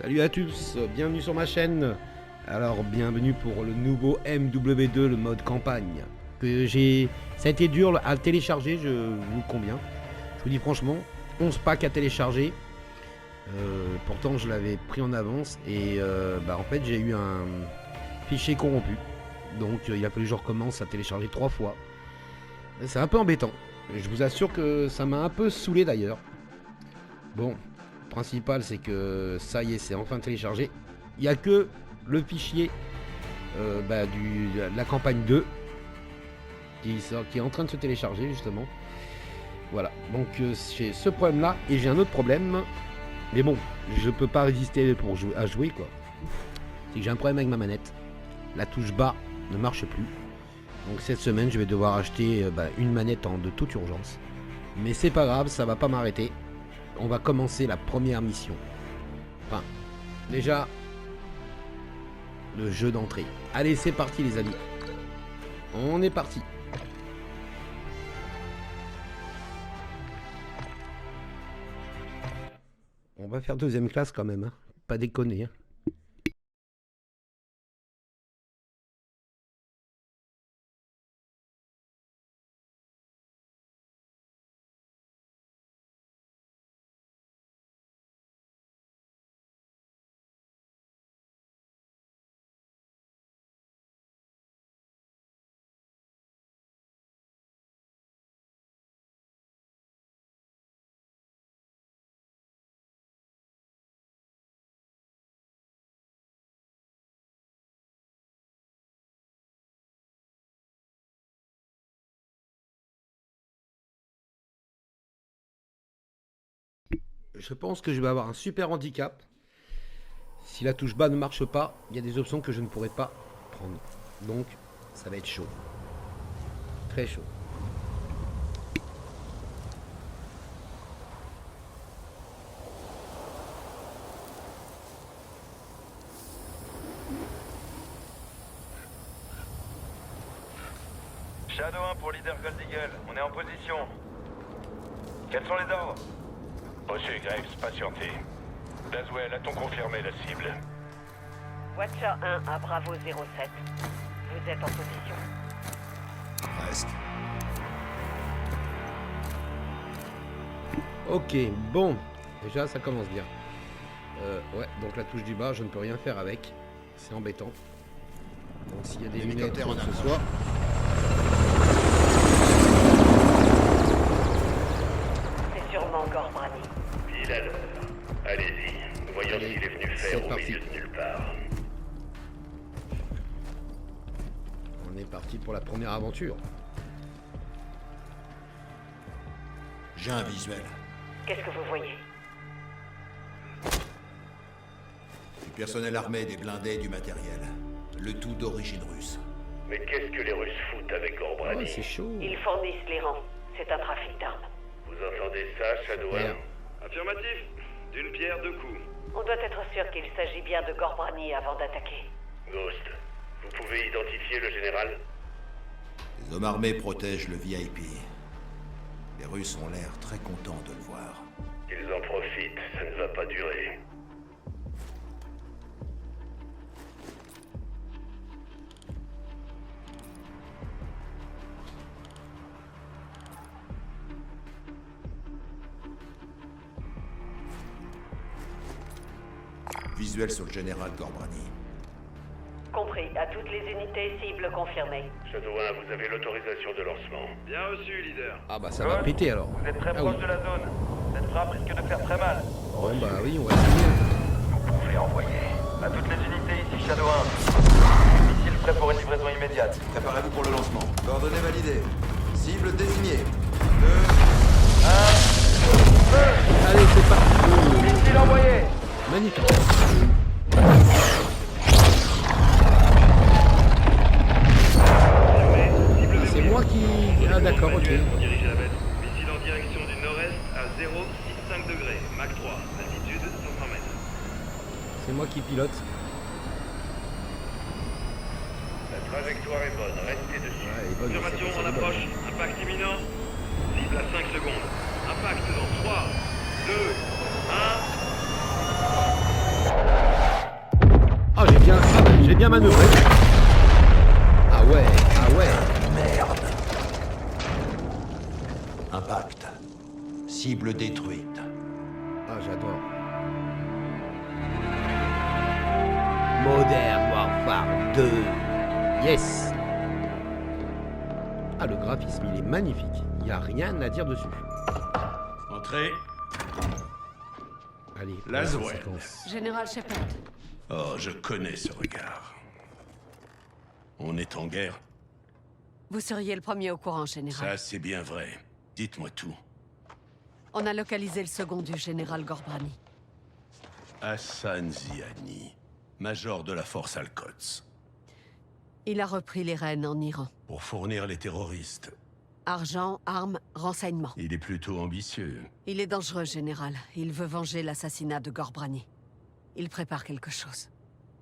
Salut à tous, bienvenue sur ma chaîne. Alors bienvenue pour le nouveau MW2, le mode campagne. Ça a été dur à télécharger, je vous conviens. Je vous dis franchement, 11 packs à télécharger. Pourtant je l'avais pris en avance et en fait j'ai eu un fichier corrompu. Donc il a fallu que je recommence à télécharger 3 fois. C'est un peu embêtant. Je vous assure que ça m'a un peu saoulé d'ailleurs. Bon, le principal c'est que ça y est, c'est enfin téléchargé. Il n'y a que le fichier de la campagne 2 qui est en train de se télécharger justement. Voilà, donc j'ai ce problème là et j'ai un autre problème. Mais bon, je peux pas résister à jouer quoi. C'est que j'ai un problème avec ma manette. La touche bas ne marche plus. Donc cette semaine je vais devoir acheter une manette de toute urgence. Mais c'est pas grave, ça va pas m'arrêter. On va commencer la première mission. Enfin, déjà, le jeu d'entrée. Allez, c'est parti les amis. On est parti. On va faire deuxième classe quand même, hein. Pas déconner. Hein. Je pense que je vais avoir un super handicap. Si la touche bas ne marche pas, il y a des options que je ne pourrai pas prendre. Donc, ça va être chaud. Très chaud. Shadow 1 pour leader Gold Eagle, on est en position. Quels sont les ordres? Reçu, Graves, patientez. Laswell, a-t-on confirmé la cible? Watcher 1 à Bravo 07. Vous êtes en position. Presque. Ok, bon. Déjà, ça commence bien. Ouais, donc la touche du bas, je ne peux rien faire avec. C'est embêtant. Donc s'il y a des lunettes ou quoi que ce soit... C'est sûrement Gorbrani. Pile à l'heure. Allez-y. Voyons Allez, s'il est venu faire c'est au parti. milieu de nulle part. On est parti pour la première aventure. J'ai un visuel. Qu'est-ce que vous voyez? Du personnel armé, des blindés, du matériel. Le tout d'origine russe. Mais qu'est-ce que les Russes foutent avec Oh, Gorbrani? c'est chaud. Ils fournissent les rangs. C'est un trafic d'armes. Vous entendez ça, Shadow 1? Merde. Affirmatif. D'une pierre deux coups. On doit être sûr qu'il s'agit bien de Gorbrani avant d'attaquer. Ghost, vous pouvez identifier le général? Les hommes armés protègent le VIP. Les Russes ont l'air très contents de le voir. Ils en profitent, ça ne va pas durer. Visuel sur le général Gorbrani. Compris. À toutes les unités cibles confirmées. Shadow 1, vous avez l'autorisation de lancement. Bien reçu, leader. Ah bah ça va péter alors. Vous êtes très Ah proche oui. de la zone. Cette frappe risque de faire très mal. Bon bah oui, on va essayer. Vous pouvez envoyer. À toutes les unités ici, Shadow 1. Missile prêt pour une livraison immédiate. Préparez-vous pour le lancement. Coordonnées validées. Cible désignée. Allez, c'est parti. Missile envoyé. Magnifique. C'est moi qui... Ah d'accord, ok. Pour diriger la bête. Missile en direction du nord-est à 065 degrés. Mach 3. Altitude 500 mètres. C'est moi qui pilote. La trajectoire est bonne, restez dessus. Ouais, elle est bonne, Observation c'est en bonne. approche. Impact imminent. Cible à 5 secondes. Impact dans 3, 2, 1. bien manœuvré. Ah ouais, ah ouais. Merde. Impact. Cible détruite. Ah, j'adore. Modern Warfare 2. Yes. Ah, le graphisme, il est magnifique. Il n'y a rien à dire dessus. Entrez. Allez, Laswell. voilà, séquence. Général Shepard, Oh, je connais ce regard. On est en guerre. vous seriez le premier au courant, Général. Ça, c'est bien vrai. Dites-moi tout. On a localisé le second du général Gorbrani. Hassan Ziani, major de la force Al-Quds. Il a repris les rênes en Iran. Pour fournir les terroristes. Argent, armes, renseignements. Il est plutôt ambitieux. Il est dangereux, Général. Il veut venger l'assassinat de Gorbrani. Il prépare quelque chose.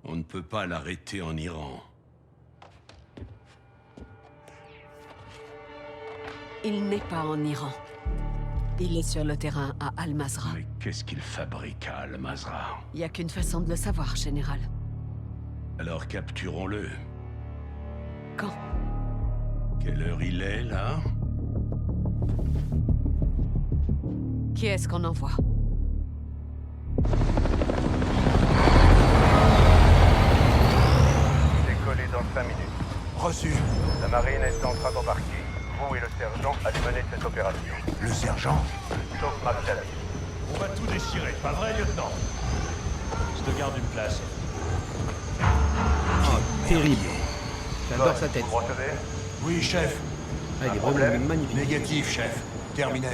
On ne peut pas l'arrêter en Iran. Il n'est pas en Iran. Il est sur le terrain à Al-Mazrah. Mais qu'est-ce qu'il fabrique à Al-Mazrah? Il n'y a qu'une façon de le savoir, Général. Alors capturons-le. Quand? Quelle heure il est, là? Qui est-ce qu'on envoie? Décoller dans 5 minutes. Reçu. La marine est en train d'embarquer. Vous et le sergent allez mener cette opération. Le sergent. Sauf Marshall. On va tout déchirer, pas vrai, lieutenant? Je te garde une place. Ah, terrible. J'adore sa tête. Vous recevez? Oui, chef. Ah, il est problème? vraiment magnifique. Négatif, chef. Terminé.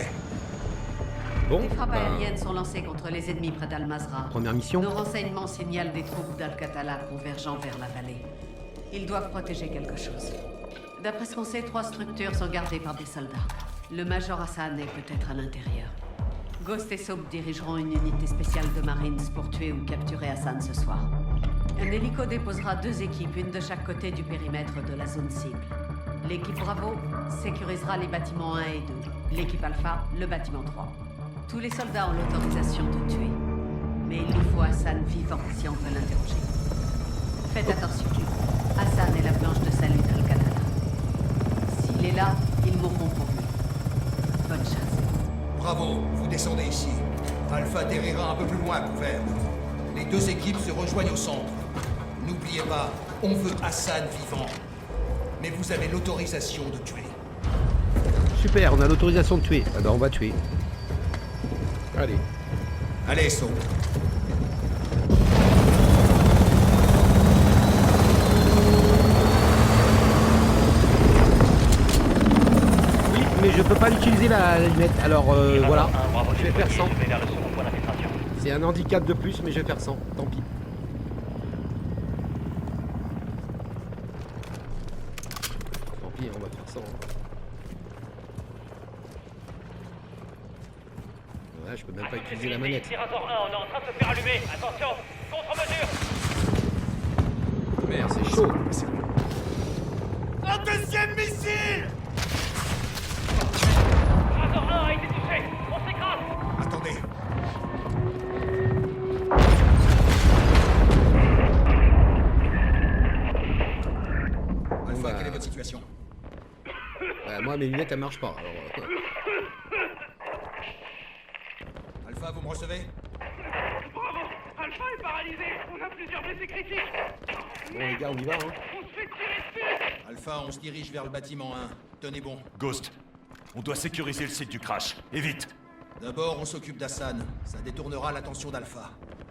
Bon, Des frappes ben, aériennes sont lancées contre les ennemis près d'Al-Mazrah. première mission. Nos renseignements signalent des troupes d'Al-Qatala convergeant vers la vallée. Ils doivent protéger quelque chose. D'après ce qu'on sait, 3 structures sont gardées par des soldats. Le Major Hassan est peut-être à l'intérieur. Ghost et Soap dirigeront une unité spéciale de Marines pour tuer ou capturer Hassan ce soir. Un hélico déposera 2 équipes, une de chaque côté du périmètre de la zone cible. L'équipe Bravo sécurisera les bâtiments 1 et 2. L'équipe Alpha, le bâtiment 3. Tous les soldats ont l'autorisation de tuer. Mais il nous faut Hassan vivant si on veut l'interroger. Faites attention. Hassan est la planche de salut d'Al-Qatala. S'il est là, ils mourront pour lui. Bonne chasse. Bravo, vous descendez ici. Alpha atterrira un peu plus loin à couvert. Les 2 équipes se rejoignent au centre. N'oubliez pas, on veut Hassan vivant. Mais vous avez l'autorisation de tuer. Super, on a l'autorisation de tuer. Ah ben, on va tuer. Allez. Allez, saut. Oui, mais je peux pas l'utiliser la lunette. Alors voilà, je vais faire 100. C'est un handicap de plus, mais je vais faire 100. Tant pis. Tant pis, on va faire 100. Ouais, je peux même pas utiliser la manette. Tyrannosaure 1, on est en train de se faire allumer. Attention, contre-mesure. Merde, c'est chaud. Un deuxième missile. Tyrannosaure 1 a été touché. On s'écrase. Attendez. Alpha, bah. quelle est votre situation? Bah, moi, mes lunettes, elles marchent pas. Alors, Alpha, vous me recevez? Bravo. Alpha est paralysé. On a plusieurs blessés critiques. bon, les gars, on y va, hein. On se fait tirer dessus. Alpha, on se dirige vers le bâtiment 1. Tenez bon. Ghost, on doit sécuriser le site du crash. Et vite. D'abord, on s'occupe d'Hassan. Ça détournera l'attention d'Alpha.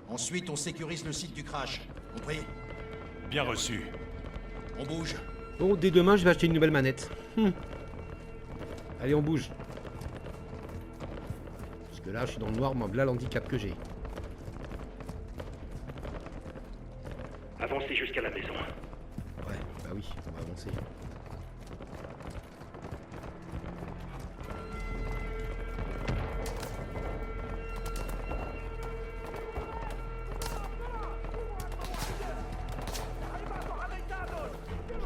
Ensuite, on sécurise le site du crash. Compris? Bien reçu. On bouge. Bon, dès demain, je vais acheter une nouvelle manette. Allez, on bouge. Parce que là, je suis dans le noir, moi, voilà l'handicap que j'ai. Avancez jusqu'à la maison. Ouais, bah oui, on va avancer.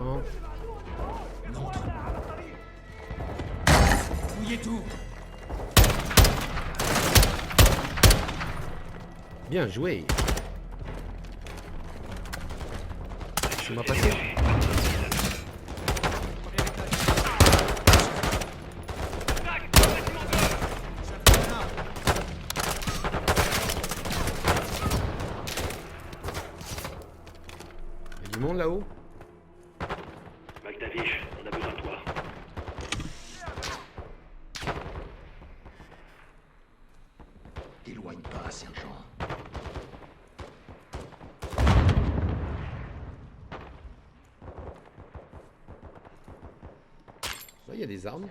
Hein, On entre. Fouillez tout. bien joué. Laissez-moi passer. Il y a du monde là-haut. McTavish, on a besoin de toi. T'éloigne pas, sergent. Là, il y a des armes.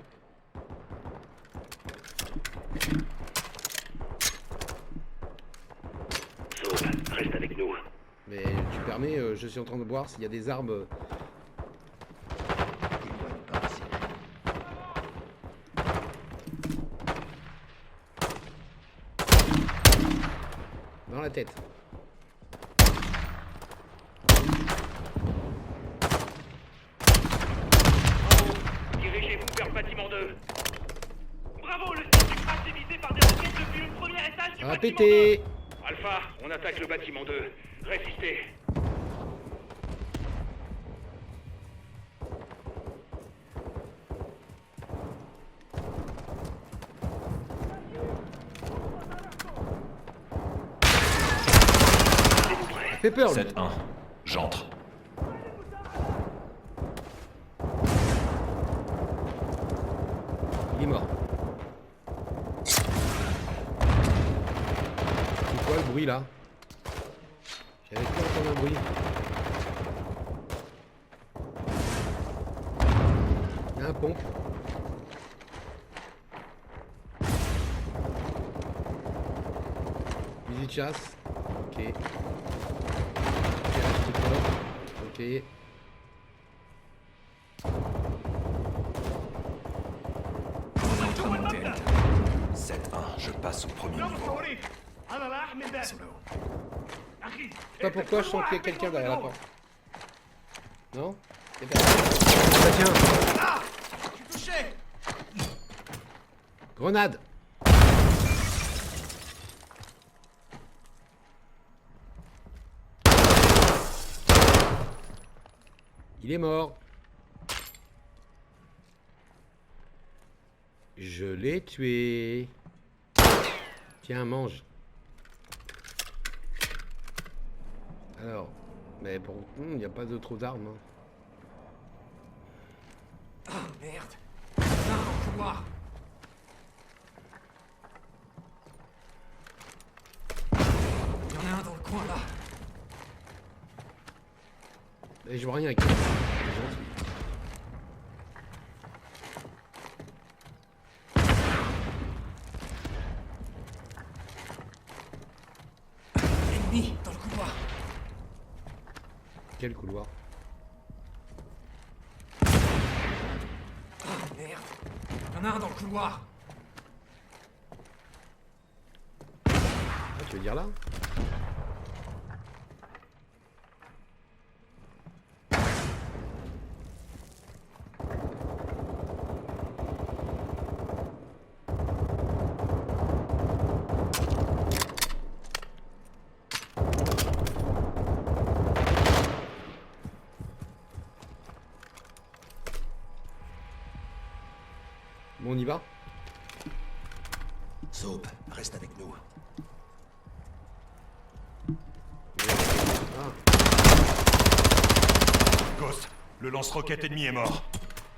Soap, reste avec nous. Mais tu permets, je suis en train de voir s'il y a des armes. T'éloigne pas, sergent. Dans la tête. Dirigez-vous vers le bâtiment 2. Bravo, le site du crash est visé par des roquettes depuis le premier étage du Ça va bâtiment péter. 2. Alpha, on attaque le bâtiment 2. Résistez. Ça fait peur, lui. 7-1, j'entre. Il est mort. C'est quoi le bruit là? J'avais pas entendu un bruit. Il y a un pompe. Musique de chasse. Ok. Ok. 7-1, je passe au premier niveau. Je sais pas pourquoi je sens qu'il y a quelqu'un derrière la porte. Non? Quelqu'un. Ah, tiens. Je suis touché. Grenade. Il est mort. Je l'ai tué. Tiens, mange. Alors, mais pour... il n'y a pas d'autres armes. Hein. Ah, merde. Là, dans le couloir. Il y en a un dans le coin, là. Et je vois rien avec ça. C'est gentil. Ennemi dans le couloir. Quel couloir? Ah, merde. Il y en a un dans le couloir. Ah, tu veux dire là? Bon, on y va? Soap, reste avec nous. Ah, Ghost, le lance-roquette ennemi est mort.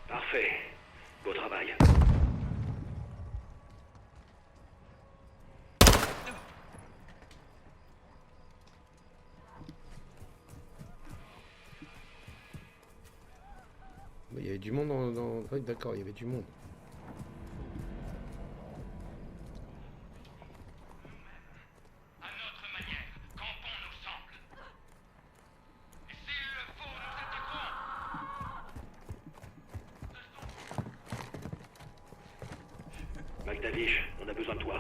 Parfait. Beau travail. il y avait du monde dans... Oui, d'accord, il y avait du monde. À notre manière, campons nos sangles. Et s'il le faut, nous attaquerons. McTavish, on a besoin de toi.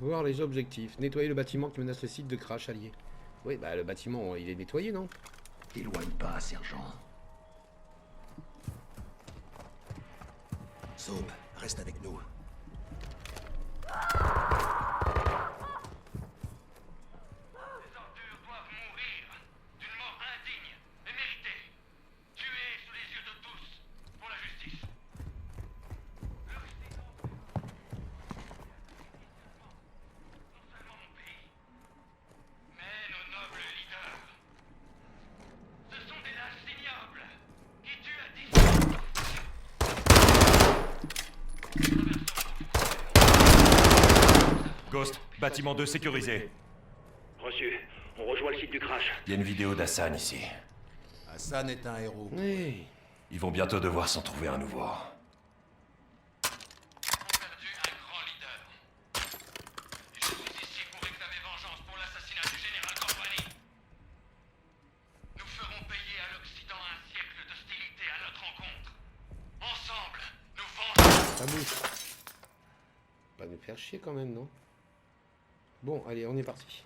Voir les objectifs. Nettoyer le bâtiment qui menace le site de crash allié. Oui, bah le bâtiment, il est nettoyé, non? T'éloigne pas, sergent. Soap, reste avec nous. Les ordures doivent Ghost, bâtiment 2 sécurisé. Reçu. On rejoint le site du crash. Il y a une vidéo d'Hassan ici. Hassan est un héros. Oui. Ils vont bientôt devoir s'en trouver un nouveau. Perdu un grand leader. Je suis ici pour réclamer vengeance pour l'assassinat du général Corvani. Nous ferons payer à l'Occident un siècle d'hostilité à notre rencontre. Ensemble, nous vengerons. Ça bouge. Pas nous faire chier quand même, non? Bon, allez, on est parti.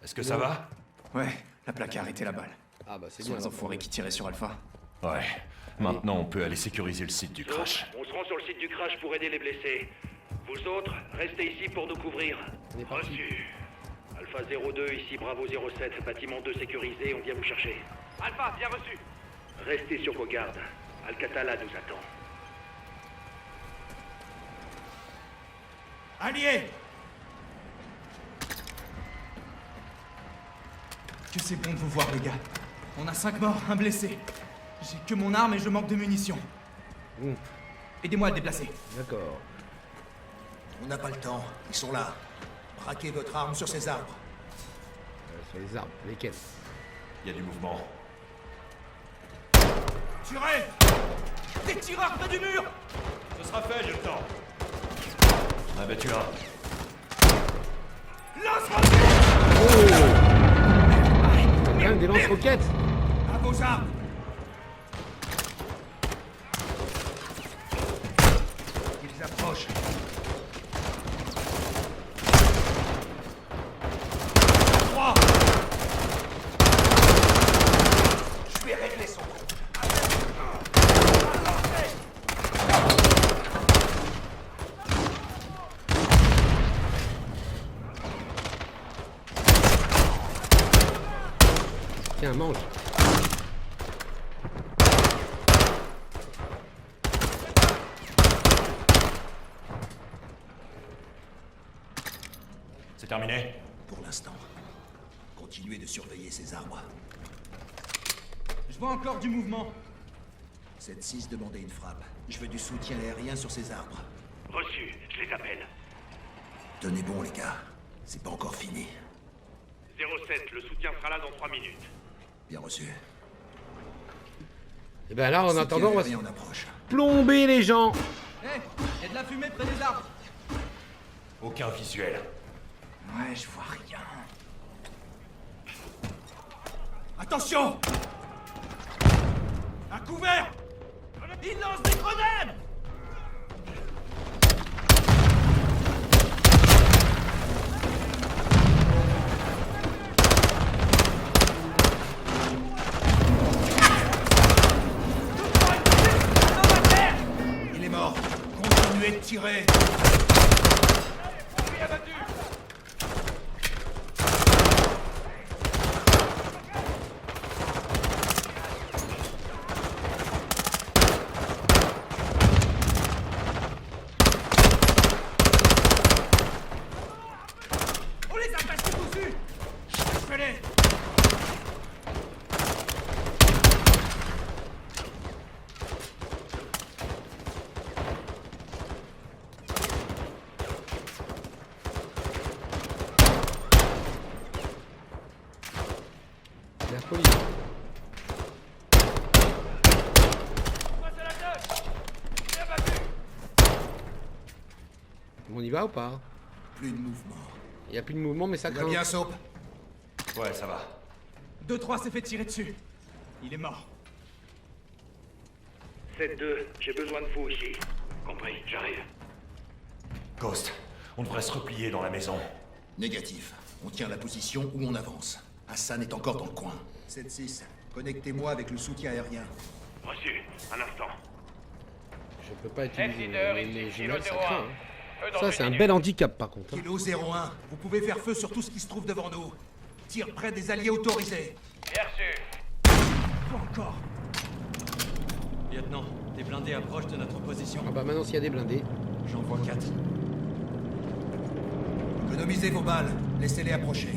Est-ce que ça va? Ouais, la plaque a arrêté la balle. Ah bah c'est Ce sont bien. les enfoirés qui tiraient sur Alpha. Ouais. Maintenant, on peut aller sécuriser le site du crash. On se rend sur le site du crash pour aider les blessés. Vous autres, restez ici pour nous couvrir. On est parti. Reçu. Alpha 02, ici Bravo 07, bâtiment 2 sécurisé, on vient vous chercher. Alpha, bien reçu. Restez sur vos gardes. Alcatala nous attend. Alliés! Que c'est bon de vous voir, les gars. On a 5 morts, un blessé. J'ai que mon arme et je manque de munitions. Mmh. Aidez-moi à le déplacer. D'accord. On n'a pas le temps. Ils sont là. Braquez votre arme sur ces arbres. Sur les arbres, lesquels? Il y a du mouvement. Tirez! Des tireurs près du mur! Ce sera fait, lieutenant. On a battu un. Quelqu'un des lance-roquettes? À vos armes! Ils approchent. Trois! Je vais régler son compte. Tiens, mange. C'est terminé? Pour l'instant, continuez de surveiller ces arbres. Je vois encore du mouvement. 7-6 demandait une frappe. Je veux du soutien aérien sur ces arbres. Reçu, je les appelle. Tenez bon, les gars. C'est pas encore fini. 07, le soutien sera là dans 3 minutes. Bien reçu. Et ben là, en Soutien attendant, on va se aérien en approche. plomber les gens. Hé, y a de la fumée près des arbres. Aucun visuel. Ouais, je vois rien. Attention! À couvert! Il lance des grenades! Il est mort. Continuez de tirer. On les a passés dessus! Fais-les! La police. On y va ou pas? Plus de mouvement. Il y a plus de mouvement, mais ça Ça va craint. bien, Soap? Ouais, ça va. 2-3 s'est fait tirer dessus. Il est mort. 7-2, j'ai besoin de vous ici. Compris, j'arrive. Ghost, on devrait se replier dans la maison. Négatif. On tient la position où on avance. Hassan est encore dans le coin. 7-6, connectez-moi avec le soutien aérien. Reçu, un instant. Je peux pas utiliser Leader, les ici, jumelles, ça Kilo craint. 01. Hein. Ça, c'est un bel handicap par contre. Hein. Kilo 01, vous pouvez faire feu sur tout ce qui se trouve devant nous. Tire près des alliés autorisés. Bien reçu. Pas encore. Lieutenant, des blindés approchent de notre position. Ah bah maintenant, s'il y a des blindés. J'en vois 4. Économisez vos balles. Laissez-les approcher.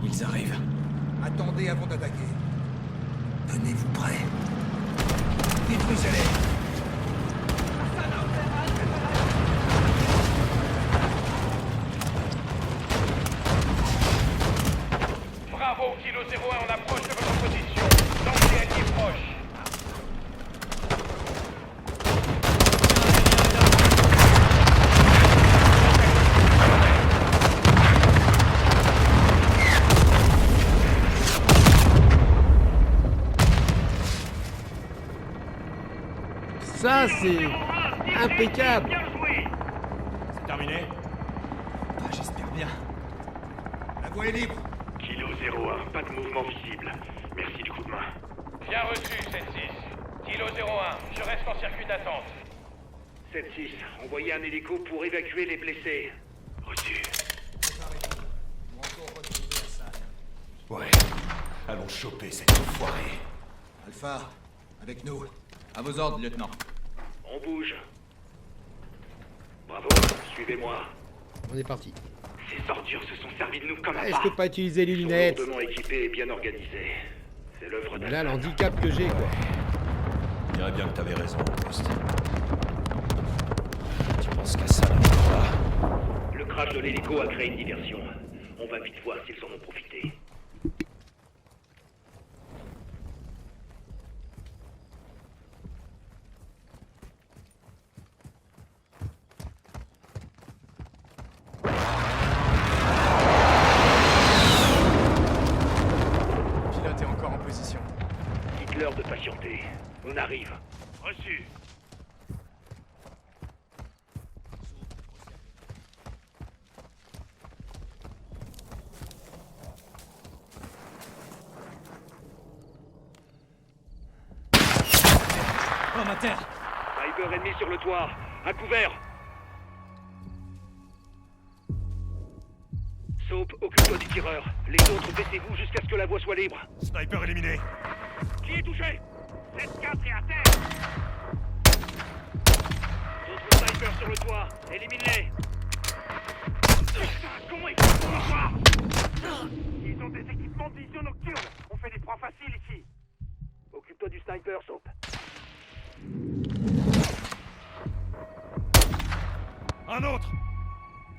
Ils arrivent. Attendez avant d'attaquer. Tenez-vous prêts. Détruisez-les. Kilo 01, on approche de votre position. Danger allié proche. Ça, c'est impeccable. C'est terminé? Ah, j'espère bien. La voie est libre. Kilo 01, pas de mouvement visible. Merci du coup de main. Bien reçu, 7-6. Kilo 01, je reste en circuit d'attente. 7-6, envoyez un hélico pour évacuer les blessés. Reçu. Préparez-vous. Ou encore retrouver Hassan. Ouais. Allons choper cet enfoiré. Alpha, avec nous. À vos ordres, lieutenant. On bouge. Bravo, suivez-moi. On est parti. Ces ordures se sont servis de nous comme un Je peux pas utiliser les lunettes. lourdement équipé et bien organisé. C'est l'œuvre d'un... Là, l'handicap que j'ai, quoi. Je dirais bien que t'avais raison, Post. Tu penses qu'à ça, là? Le crash de l'hélico a créé une diversion. On va vite voir s'ils en ont profité. Pilote est encore en position. Dites-leur de patienter. On arrive. Reçu. Oh, ma terre! Sniper ennemi sur le toit. À couvert. Soap, occupe-toi du tireur. Les autres, baissez-vous jusqu'à ce que la voie soit libre. Sniper éliminé. Qui est touché? 7-4 et à terre. D'autres snipers sur le toit. Élimine-les. Putain, comment ils font pour le voir? Ils ont des équipements de vision nocturne. On fait des proies faciles ici. Occupe-toi du sniper, Soap. Un autre.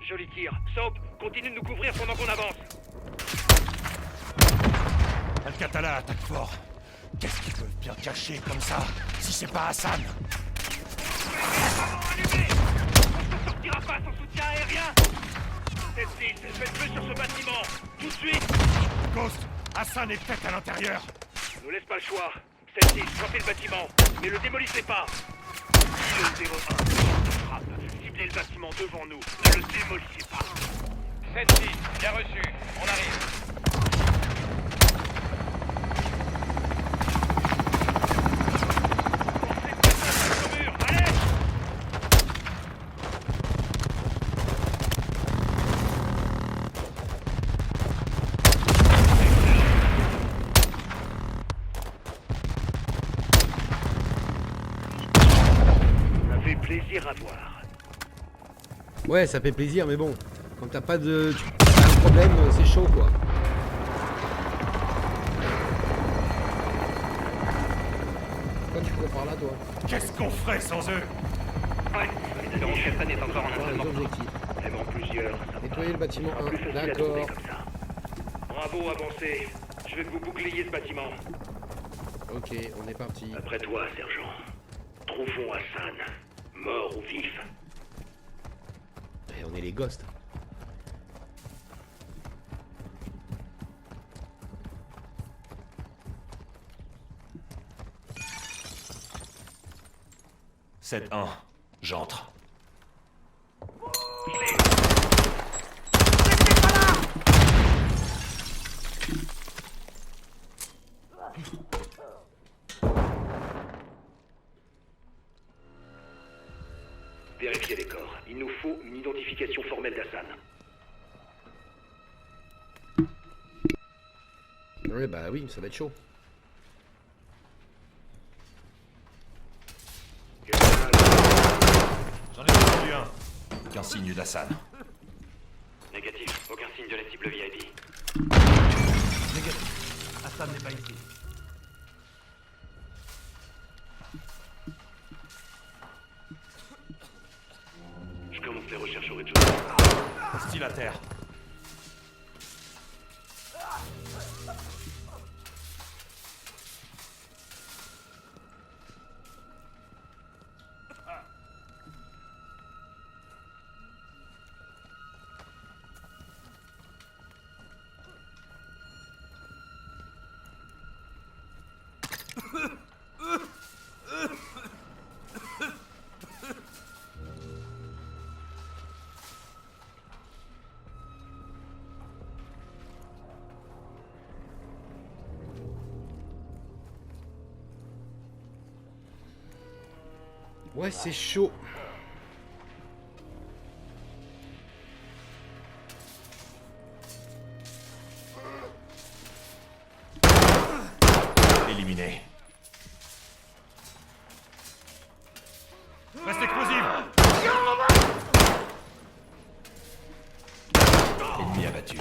Joli tir. Soap, continue de nous couvrir pendant qu'on avance. Alcatala attaque fort. Qu'est-ce qu'ils peuvent bien cacher comme ça, si c'est pas Hassan? Allumez! On ne sortira pas sans soutien aérien. 7-6, faites feu sur ce bâtiment. Tout de suite. Ghost, Hassan est peut-être à l'intérieur. Ne nous laisse pas le choix. 7-6, frappez le bâtiment. Mais le démolissez pas. Le 01, frappe. Ciblez le bâtiment devant nous. Ne le démolissez pas. 7-6, bien reçu. On arrive. Allez! Ça fait plaisir à voir. Ouais, ça fait plaisir, mais bon. Quand t'as pas de... T'as un problème, c'est chaud, quoi. Pourquoi tu cours par là, toi? Qu'est-ce qu'on ferait sans eux? Ouais, l'espérance Hassan est encore en Voir les entraînement. objectifs. Vraiment plusieurs. Ça Nettoyer le bâtiment sera plus 1. facile à tourner D'accord. comme ça. Bravo, avancez. Je vais vous bouclier ce bâtiment. Ok, on est parti. Après toi, sergent. Trouvons Hassan. Mort ou vif. Et on est les ghosts. C'est 1. J'entre. Vérifiez les corps. Il nous faut une identification formelle d'Hassan. Ouais, bah oui, ça va être chaud. J'en ai entendu un. Aucun signe d'Hassan. Négatif. Aucun signe de la cible VIP. Négatif. Hassan n'est pas ici. Je commence les recherches au rez-de-chaussée. Hostile à terre. Ouais, c'est chaud. Éliminé. Reste explosive. Ennemi abattu.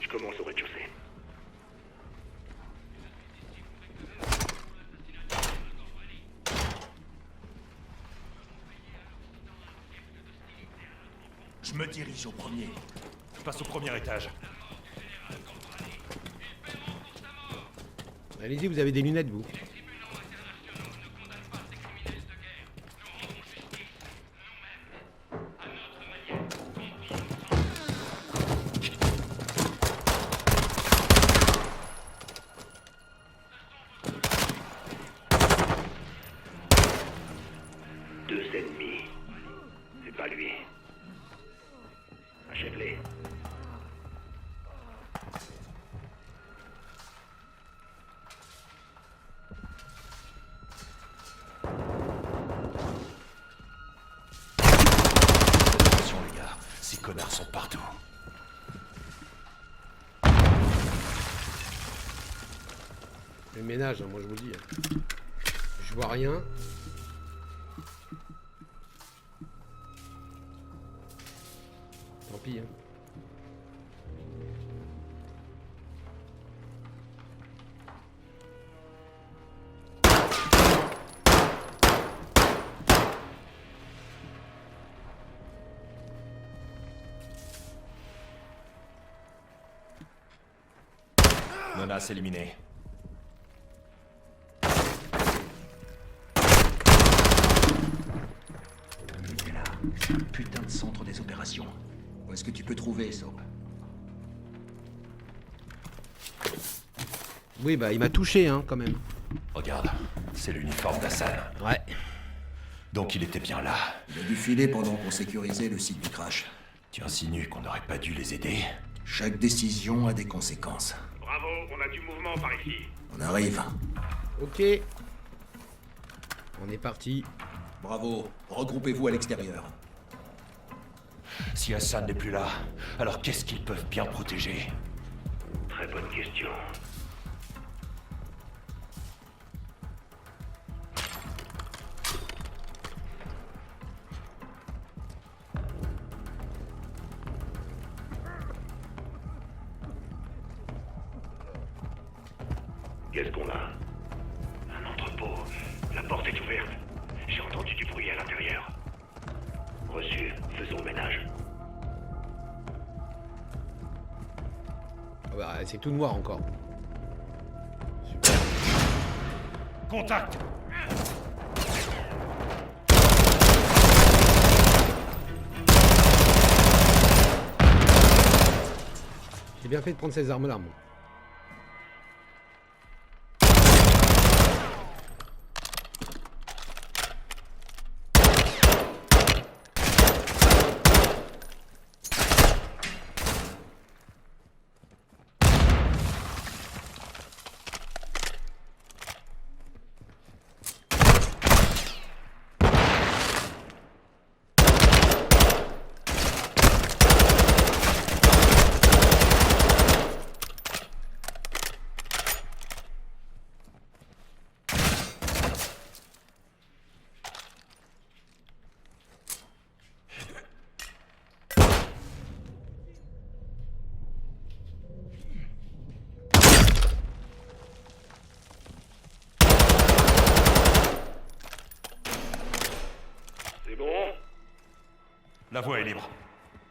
Je commence au rez-de-chaussée. Je me dirige au premier. Je passe au premier étage. Allez-y, vous avez des lunettes, vous. Deux ennemis. C'est pas lui. Achève-les. Attention les gars, ces connards sont partout. Le ménage, hein, moi je vous le dis. Je vois rien. Tant pis. Hein. Menace éliminée. T'es là. C'est un putain de centre des opérations. Où est-ce que tu peux trouver, Soap? Oui, bah il m'a touché, hein, quand même. Regarde, c'est l'uniforme d'Hassan. Ouais. Donc il était bien là. Il a dû filer pendant qu'on sécurisait le site du crash. Tu insinues qu'on n'aurait pas dû les aider? Chaque décision a des conséquences. Bravo, on a du mouvement par ici. On arrive. Ok. On est parti. Bravo. Regroupez-vous à l'extérieur. Si Hassan n'est plus là, alors qu'est-ce qu'ils peuvent bien protéger? Très bonne question. Qu'est-ce qu'on a? Un entrepôt. La porte est ouverte. J'ai entendu du bruit à l'intérieur. Reçu. Faisons le ménage. Ah bah, c'est tout noir encore. Contact! J'ai bien fait de prendre ces armes-là, moi. C'est bon? La voie est libre.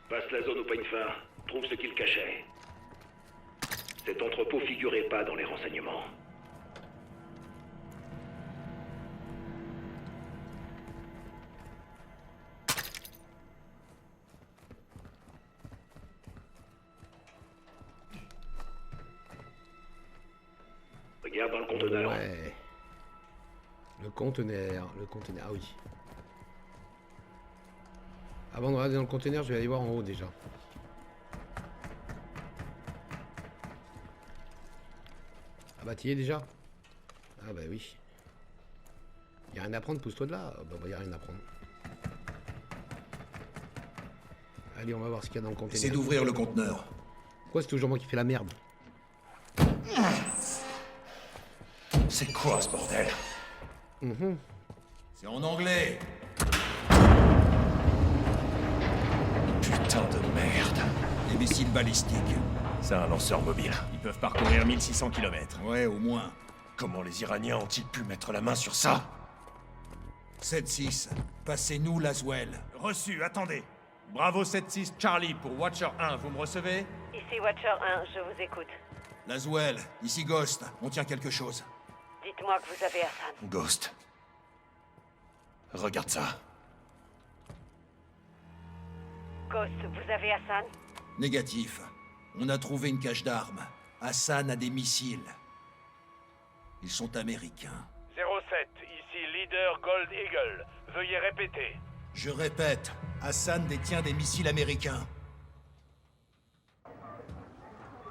Passe la zone au peigne fin. Trouve ce qu'il cachait. Cet entrepôt figurait pas dans les renseignements. Regarde dans le conteneur. Ouais. Le conteneur, ah oui. Avant de regarder dans le conteneur, je vais aller voir en haut déjà. Ah bah t'y es déjà? Ah bah oui. Y'a rien à prendre, pousse-toi de là. Ah bah y'a rien à prendre. Allez, on va voir ce qu'il y a dans le conteneur. Essayez d'ouvrir le conteneur. Pourquoi c'est toujours moi qui fais la merde? C'est quoi ce bordel? C'est en anglais. Putain de merde. Des missiles balistiques. C'est un lanceur mobile. Ils peuvent parcourir 1600 km. Ouais, au moins. Comment les Iraniens ont-ils pu mettre la main sur ça? 7-6, passez-nous Laswell. Reçu, attendez. Bravo 7-6 Charlie pour Watcher 1, vous me recevez? Ici Watcher 1, je vous écoute. Laswell, ici Ghost, on tient quelque chose. Dites-moi que vous avez Hassan. Ghost. Regarde ça. Ghost, vous avez Hassan? Négatif. On a trouvé une cache d'armes. Hassan a des missiles. Ils sont américains. 07, ici leader Gold Eagle. Veuillez répéter. Je répète, Hassan détient des missiles américains.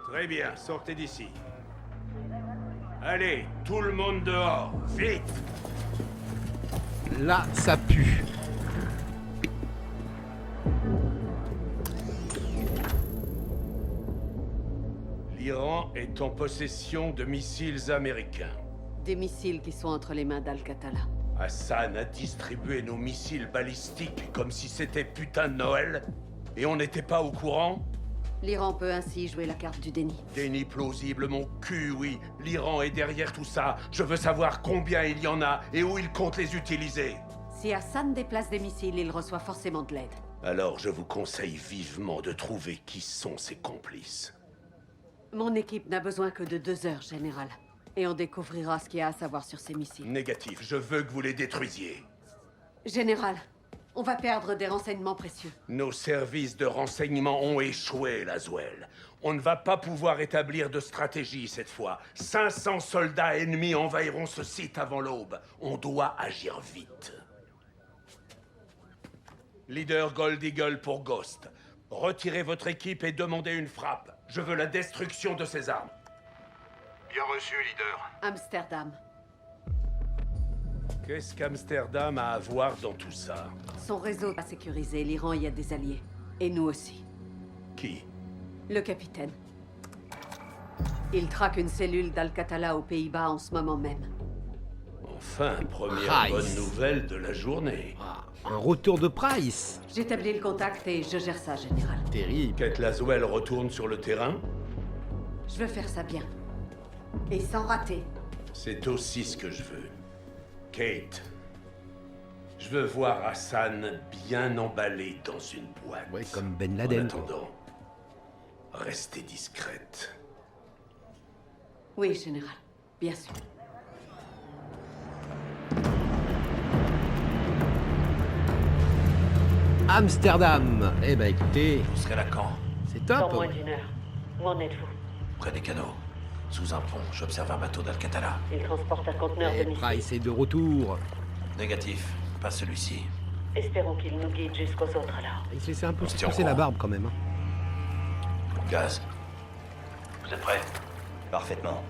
Très bien, sortez d'ici. Allez, tout le monde dehors, vite! Là, ça pue. L'Iran est en possession de missiles américains. Des missiles qui sont entre les mains d'Al-Qatala. Hassan a distribué nos missiles balistiques comme si c'était putain de Noël. Et on n'était pas au courant? L'Iran peut ainsi jouer la carte du déni. Déni plausible, mon cul, oui. L'Iran est derrière tout ça. Je veux savoir combien il y en a et où il compte les utiliser. Si Hassan déplace des missiles, il reçoit forcément de l'aide. Alors je vous conseille vivement de trouver qui sont ses complices. Mon équipe n'a besoin que de 2 heures, général. Et on découvrira ce qu'il y a à savoir sur ces missiles. Négatif, je veux que vous les détruisiez. Général, on va perdre des renseignements précieux. Nos services de renseignement ont échoué, Laswell. On ne va pas pouvoir établir de stratégie cette fois. 500 soldats ennemis envahiront ce site avant l'aube. On doit agir vite. Leader Gold Eagle pour Ghost. Retirez votre équipe et demandez une frappe. Je veux la destruction de ces armes. Bien reçu, leader. Amsterdam. Qu'est-ce qu'Amsterdam a à voir dans tout ça? Son réseau a sécurisé, l'Iran y a des alliés. Et nous aussi. Qui? Le capitaine. Il traque une cellule d'Al-Qatala aux Pays-Bas en ce moment même. Enfin, première Price. bonne nouvelle de la journée. Ah, un retour de Price. J'établis le contact et je gère ça, général. Terrible. Kate Laswell retourne sur le terrain? Je veux faire ça bien. Et sans rater. C'est aussi ce que je veux. Kate, je veux voir Hassan bien emballé dans une boîte. Ouais, comme Ben En Laden. attendant, restez discrète. Oui, général. Bien sûr. Amsterdam. Eh ben écoutez, Vous serez là quand? c'est Dans top. moins d'1 heure. Où en êtes-vous? Près des canaux. Sous un pont, j'observe un bateau d'Al-Qatala. Il transporte un conteneur de Et missiles. Price est de retour. Négatif, pas celui-ci. Espérons qu'il nous guide jusqu'aux autres alors. Il s'est laissé un peu On se se tient au pousser la courant. barbe quand même. Hein. Gaz. Vous êtes prêts? Parfaitement.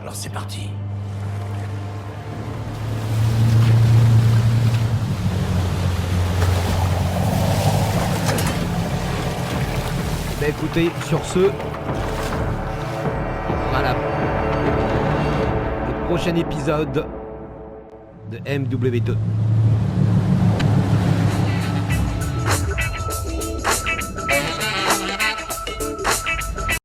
Alors c'est parti. Bah écoutez, sur ce, voilà le prochain épisode de MW2.